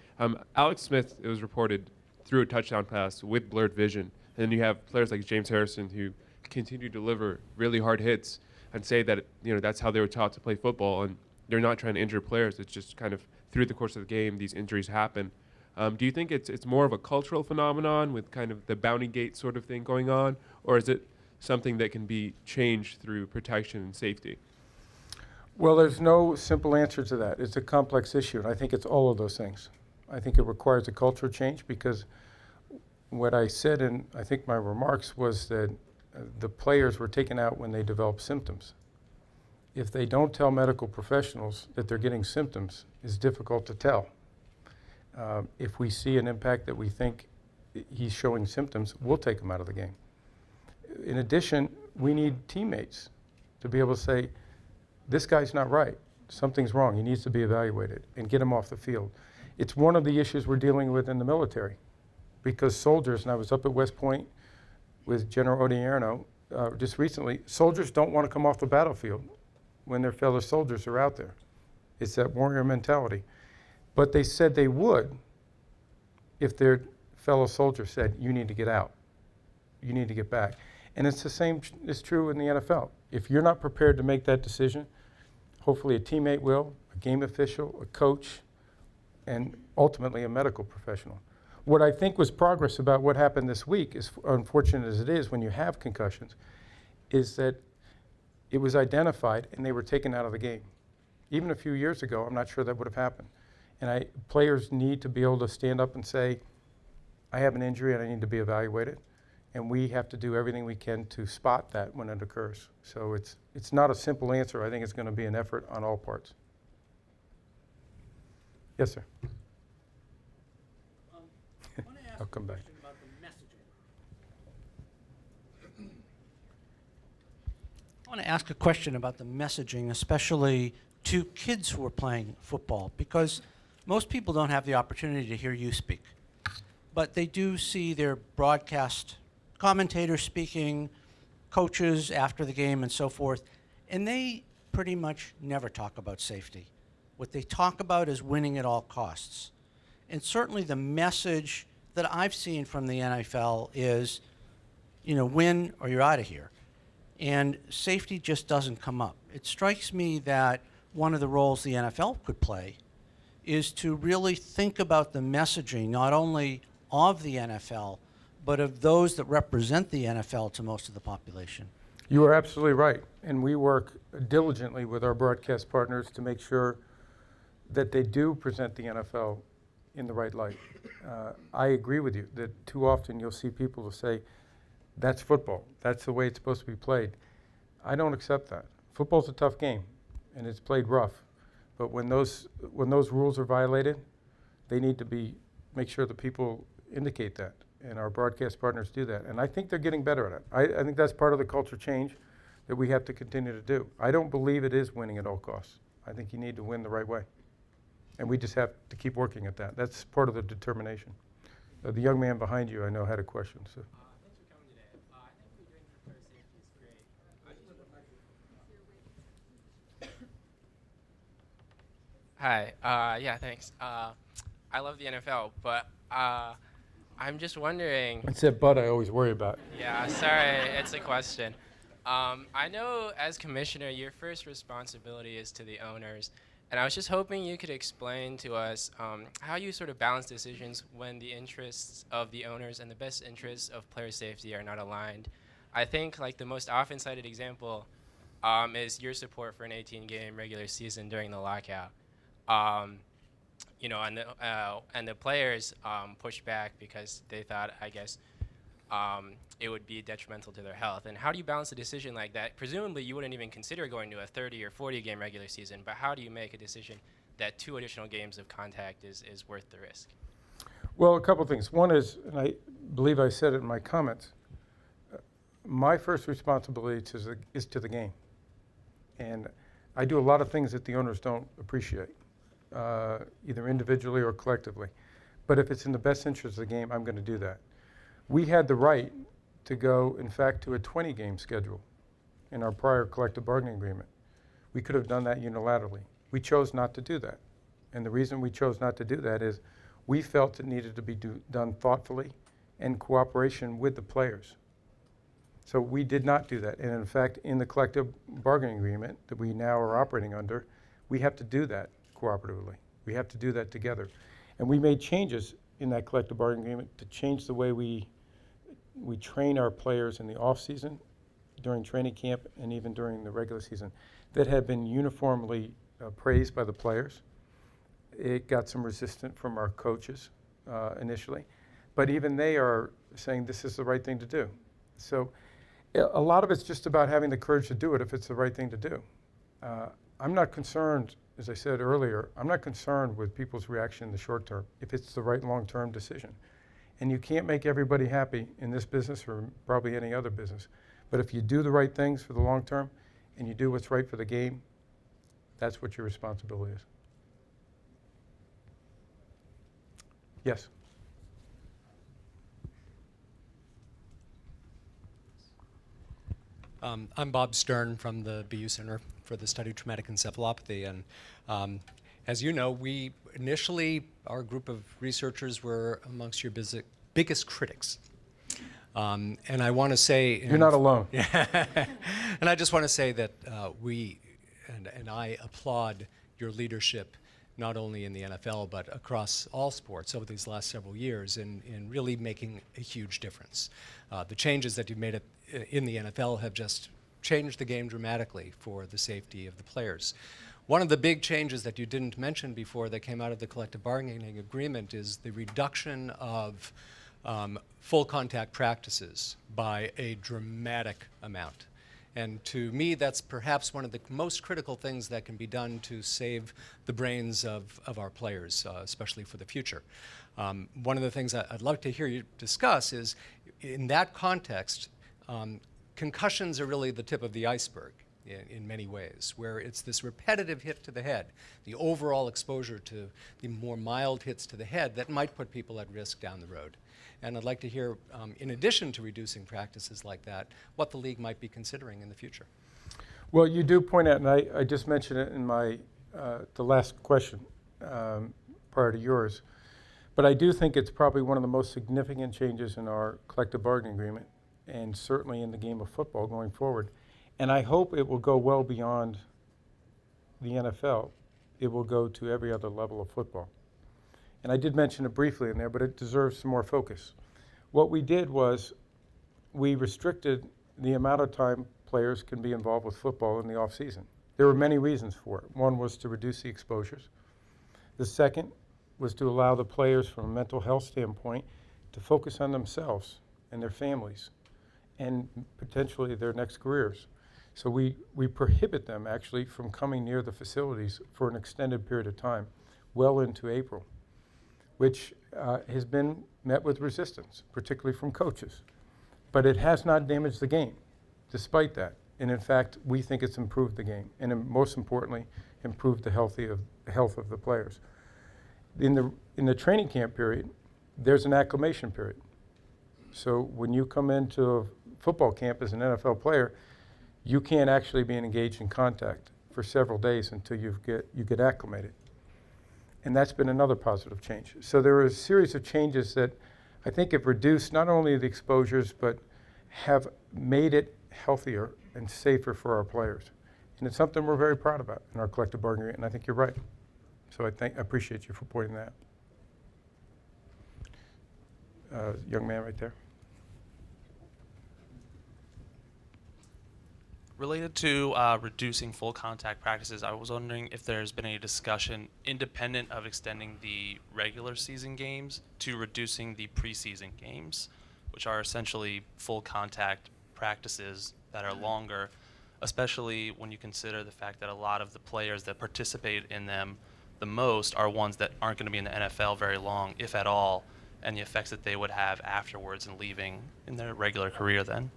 Alex Smith, it was reported, threw a touchdown pass with blurred vision. And then you have players like James Harrison who continue to deliver really hard hits and say that that's how they were taught to play football, and they're not trying to injure players. It's just kind of through the course of the game these injuries happen. Do you think it's more of a cultural phenomenon with kind of the bounty gate sort of thing going on, or is it something that can be changed through protection and safety? Well, there's no simple answer to that. It's a complex issue, and I think it's all of those things. I think it requires a culture change because what I said in, I think, my remarks was that the players were taken out when they developed symptoms. If they don't tell medical professionals that they're getting symptoms, it's difficult to tell. If we see an impact that we think he's showing symptoms, we'll take him out of the game. In addition, we need teammates to be able to say, this guy's not right. Something's wrong. He needs to be evaluated, and get him off the field. It's one of the issues we're dealing with in the military. Because soldiers, and I was up at West Point with General Odierno just recently, soldiers don't want to come off the battlefield when their fellow soldiers are out there. It's that warrior mentality. But they said they would if their fellow soldier said, you need to get out. You need to get back. And it's the same is true in the NFL. If you're not prepared to make that decision, hopefully a teammate will, a game official, a coach, and ultimately a medical professional. What I think was progress about what happened this week, as unfortunate as it is when you have concussions, is that it was identified and they were taken out of the game. Even a few years ago, I'm not sure that would have happened. And players need to be able to stand up and say, I have an injury and I need to be evaluated. And we have to do everything we can to spot that when it occurs. So it's not a simple answer. I think it's going to be an effort on all parts. Yes, sir. come back. About the messaging. I want to ask a question about the messaging, especially to kids who are playing football, because most people don't have the opportunity to hear you speak. But they do see their broadcast commentators speaking, coaches after the game and so forth, and they pretty much never talk about safety. What they talk about is winning at all costs. And certainly the message that I've seen from the NFL is, win or you're out of here. And safety just doesn't come up. It strikes me that one of the roles the NFL could play is to really think about the messaging, not only of the NFL, but of those that represent the NFL to most of the population. You are absolutely right. And we work diligently with our broadcast partners to make sure that they do present the NFL in the right light. I agree with you that too often you'll see people who say, that's football. That's the way it's supposed to be played. I don't accept that. Football's a tough game, and it's played rough. But when those rules are violated, they need to make sure that people indicate that, and our broadcast partners do that. And I think they're getting better at it. I think that's part of the culture change that we have to continue to do. I don't believe it is winning at all costs. I think you need to win the right way. And we just have to keep working at that. That's part of the determination. The young man behind you, I know, had a question. So. Thanks for coming today. I think what you're doing for player safety is great. Hi. Yeah, thanks. I love the NFL, but I'm just wondering. It's that but I always worry about. Yeah, sorry, it's a question. I know as commissioner, your first responsibility is to the owners. And I was just hoping you could explain to us how you sort of balance decisions when the interests of the owners and the best interests of player safety are not aligned. I think like the most often cited example is your support for an 18-game regular season during the lockout. And the players pushed back because they thought, I guess, it would be detrimental to their health. And how do you balance a decision like that? Presumably you wouldn't even consider going to a 30 or 40 game regular season, but how do you make a decision that 2 additional games of contact is worth the risk? Well, a couple things. One is, and I believe I said it in my comments, my first responsibility is to the game. And I do a lot of things that the owners don't appreciate, either individually or collectively. But if it's in the best interest of the game, I'm going to do that. We had the right to go, in fact, to a 20-game schedule in our prior collective bargaining agreement. We could have done that unilaterally. We chose not to do that. And the reason we chose not to do that is we felt it needed to be done thoughtfully in cooperation with the players. So we did not do that. And in fact, in the collective bargaining agreement that we now are operating under, we have to do that cooperatively. We have to do that together. And we made changes in that collective bargaining agreement to change the way we train our players in the off-season, during training camp, and even during the regular season that have been uniformly praised by the players. It got some resistance from our coaches initially, but even they are saying this is the right thing to do. So a lot of it's just about having the courage to do it if it's the right thing to do. I'm not concerned, as I said earlier, I'm not concerned with people's reaction in the short term if it's the right long-term decision. And you can't make everybody happy in this business or probably any other business. But if you do the right things for the long term and you do what's right for the game, that's what your responsibility is. Yes? I'm Bob Stern from the BU Center for the Study of Traumatic Encephalopathy. And as you know, we initially, our group of researchers were amongst your biggest critics. And I want to say... You're not alone. And I just want to say that we, and I applaud your leadership, not only in the NFL, but across all sports over these last several years in really making a huge difference. The changes that you've made in the NFL have just changed the game dramatically for the safety of the players. One of the big changes that you didn't mention before that came out of the collective bargaining agreement is the reduction of full contact practices by a dramatic amount. And to me, that's perhaps one of the most critical things that can be done to save the brains of our players, especially for the future. One of the things I'd love to hear you discuss is, in that context, concussions are really the tip of the iceberg in many ways, where it's this repetitive hit to the head, the overall exposure to the more mild hits to the head that might put people at risk down the road. And I'd like to hear, in addition to reducing practices like that, what the league might be considering in the future. Well, you do point out, and I just mentioned it in my the last question prior to yours, but I do think it's probably one of the most significant changes in our collective bargaining agreement, and certainly in the game of football going forward. And I hope it will go well beyond the NFL. It will go to every other level of football. And I did mention it briefly in there, but it deserves some more focus. What we did was we restricted the amount of time players can be involved with football in the off season. There were many reasons for it. One was to reduce the exposures. The second was to allow the players, from a mental health standpoint, to focus on themselves and their families and potentially their next careers. So we prohibit them actually from coming near the facilities for an extended period of time, well into April, which has been met with resistance, particularly from coaches. But it has not damaged the game, despite that. And in fact, we think it's improved the game, and most importantly, improved the health of the players. In the training camp period, there's an acclimation period. So when you come into a football camp as an NFL player, you can't actually be engaged in contact for several days until you get acclimated. And that's been another positive change. So there are a series of changes that I think have reduced not only the exposures, but have made it healthier and safer for our players. And it's something we're very proud about in our collective bargaining agreement, and I think you're right. So I appreciate you for pointing that. Young man right there. Related to reducing full contact practices, I was wondering if there's been any discussion independent of extending the regular season games to reducing the preseason games, which are essentially full contact practices that are longer, especially when you consider the fact that a lot of the players that participate in them the most are ones that aren't going to be in the NFL very long, if at all, and the effects that they would have afterwards and leaving in their regular career then.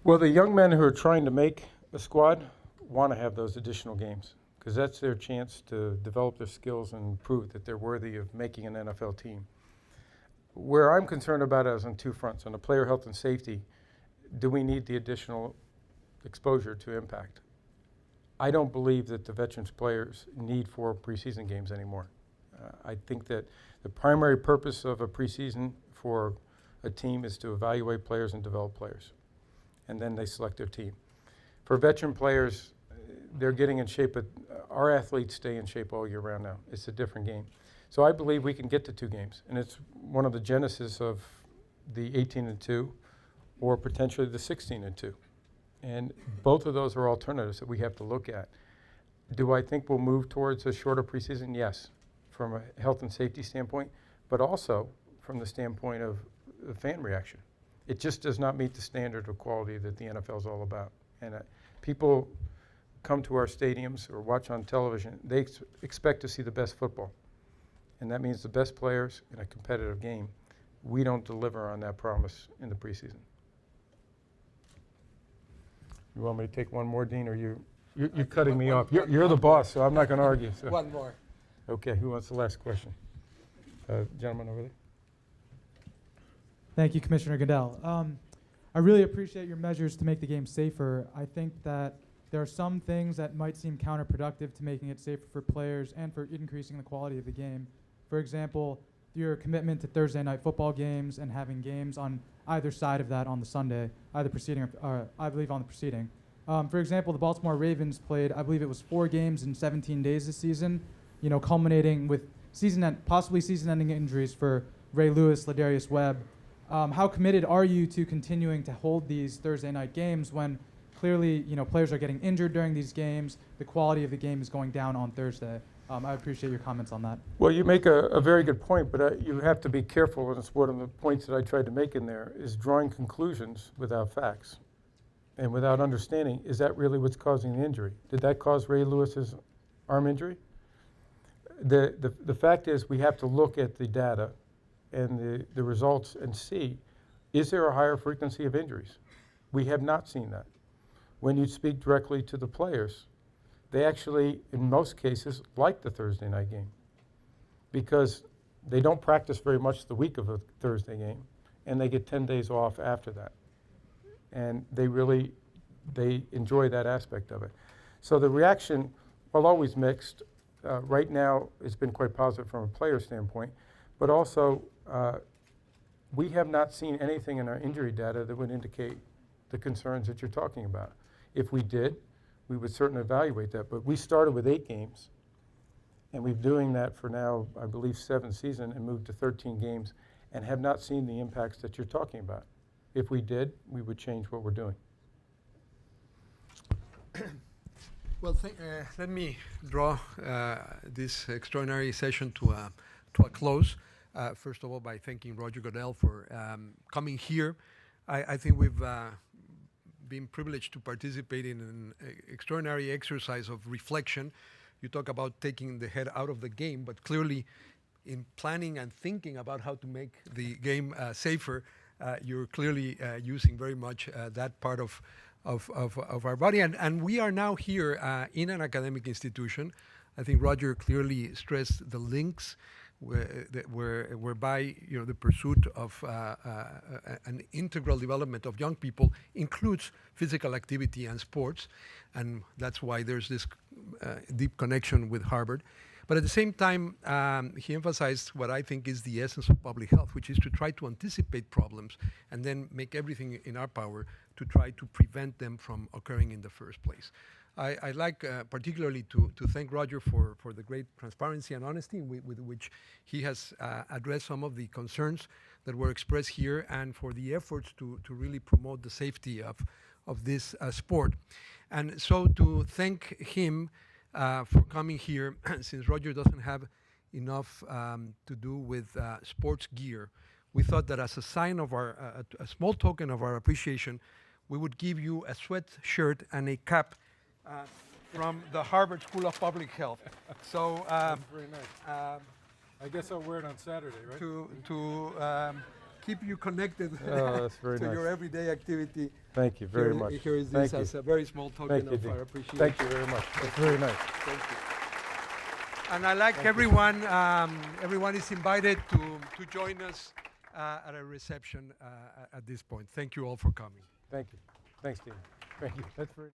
Well, the young men who are trying to make a squad want to have those additional games because that's their chance to develop their skills and prove that they're worthy of making an NFL team. Where I'm concerned about it is on two fronts. On the player health and safety, do we need the additional exposure to impact? I don't believe that the veterans players need 4 preseason games anymore. I think that the primary purpose of a preseason for a team is to evaluate players and develop players. And then they select their team. For veteran players, they're getting in shape, but our athletes stay in shape all year round now. It's a different game. So I believe we can get to 2 games, and it's one of the genesis of the 18-2 or potentially the 16-2. And both of those are alternatives that we have to look at. Do I think we'll move towards a shorter preseason? Yes, from a health and safety standpoint, but also from the standpoint of the fan reaction. It just does not meet the standard of quality that the NFL is all about. And people come to our stadiums or watch on television, they expect to see the best football. And that means the best players in a competitive game. We don't deliver on that promise in the preseason. You want me to take one more, Dean, or you're cutting me off? You're the boss, so I'm not going to argue. So. One more. Okay, who wants the last question? Gentleman over there. Thank you, Commissioner Goodell. I really appreciate your measures to make the game safer. I think that there are some things that might seem counterproductive to making it safer for players and for increasing the quality of the game. For example, your commitment to Thursday night football games and having games on either side of that on the Sunday, either preceding or I believe on the preceding. For example, the Baltimore Ravens played, I believe it was 4 games in 17 days this season, culminating with possibly season-ending injuries for Ray Lewis, Ladarius Webb. How committed are you to continuing to hold these Thursday night games when clearly, players are getting injured during these games, the quality of the game is going down on Thursday? I appreciate your comments on that. Well, you make a very good point, but you have to be careful, and it's one of the points that I tried to make in there, is drawing conclusions without facts. and without understanding, is that really what's causing the injury? Did that cause Ray Lewis's arm injury? The fact is we have to look at the data and the results and see, is there a higher frequency of injuries? We have not seen that. When you speak directly to the players, they actually, in most cases, like the Thursday night game because they don't practice very much the week of a Thursday game, and they get 10 days off after that. And they enjoy that aspect of it. So the reaction, while always mixed, right now it's been quite positive from a player standpoint, but also we have not seen anything in our injury data that would indicate the concerns that you're talking about. If we did, we would certainly evaluate that. But we started with 8 games, and we've been doing that for now, I believe, 7 seasons, and moved to 13 games, and have not seen the impacts that you're talking about. If we did, we would change what we're doing. Well, let me draw this extraordinary session to a close. First of all, by thanking Roger Goodell for coming here. I think we've been privileged to participate in an extraordinary exercise of reflection. You talk about taking the head out of the game, but clearly in planning and thinking about how to make the game safer, you're clearly using very much that part of our body. And we are now here in an academic institution. I think Roger clearly stressed the links whereby the pursuit of an integral development of young people includes physical activity and sports, and that's why there's this deep connection with Harvard. But at the same time, he emphasized what I think is the essence of public health, which is to try to anticipate problems and then make everything in our power to try to prevent them from occurring in the first place. I'd like particularly to thank Roger for the great transparency and honesty with which he has addressed some of the concerns that were expressed here, and for the efforts to really promote the safety of this sport. And so to thank him for coming here, since Roger doesn't have enough to do with sports gear, we thought that as a sign of a small token of our appreciation, we would give you a sweatshirt and a cap from the Harvard School of Public Health. So that's very nice. I guess I'll wear it on Saturday, right? To keep you connected That's very to nice. your everyday activity. Thank you very much. Here is this as a very small token of our appreciation. Thank you very much. That's very nice. Thank you. And I like everyone. Everyone is invited to join us at a reception at this point. Thank you all for coming. Thank you. Thanks, Dean. Thank you. That's very